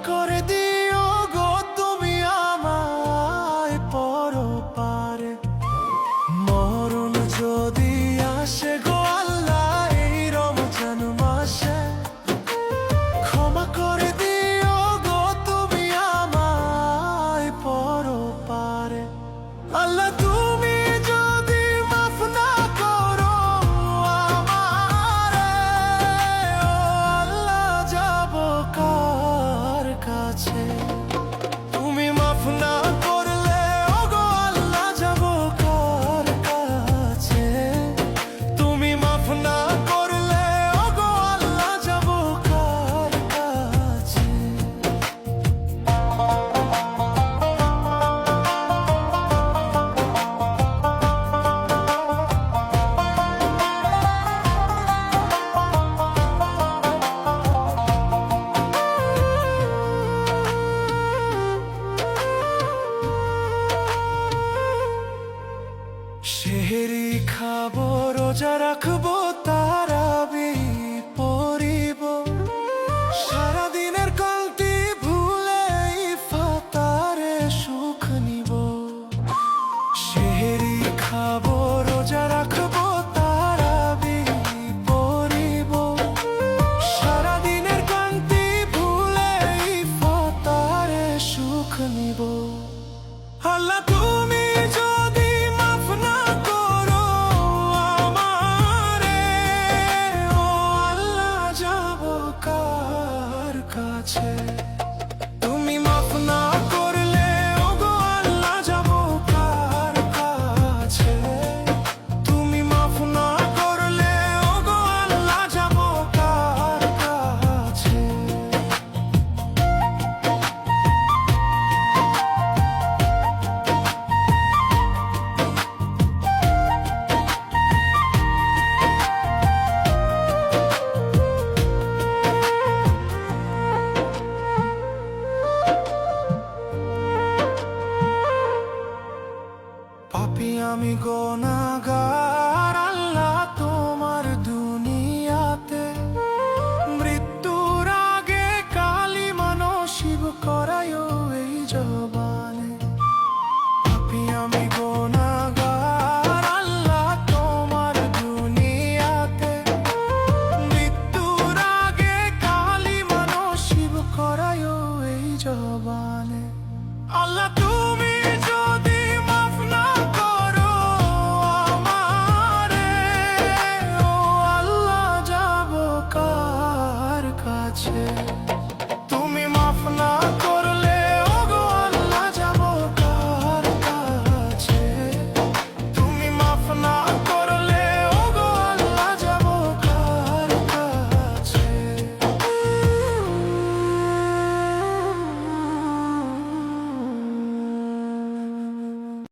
করে দিও গো তুমি আমায় পরপারে। মরণ যদি আসে গো আল্লাহ এই রমজান মাসে, ক্ষমা করে দিও গো তুমি আমায় পরপারে। আল্লাহ তুমি যদি মাফ না করো আমারে, ও আল্লাহ যাব কার কাছে? তুমি মাফ না করলে ও গো আল্লাহ যাব কার কাছে? তুমি মাফ না করলে ও গো আল্লাহ যাব কার কাছে? সেহরি খাবো, রোজা রাখবো, তারাবি পড়িব, সারাদিনের ক্লান্তি ভুলে ইফতারে সুখ নিব। সেহরি খাবো, রোজা রাখবো, তারাবি পড়িব, সারাদিনের ক্লান্তি ভুলে ইফতারে সুখ নিব। আল্লাহ তুমি যদি মাফ না করো আমারে, ও আল্লাহ যাব কার কাছে? তুমি মাফ না করলে ও গো আল্লাহ যাব কার কাছে? তুমি মাফ না করলে ও গো আল্লাহ যাব কার কাছে? পাপী আমি গুনাহগার আল্লাহ তোমার দুনিয়াতে, মৃত্যুর আগে কালিমা নসিব করায়ো এই জবানে। পাপী আমি গুনাহগার আল্লাহ তোমার দুনিয়াতে, মৃত্যুর আগে কালিমা নসিব করায়ো এই জবানে। আল্লাহ তুমি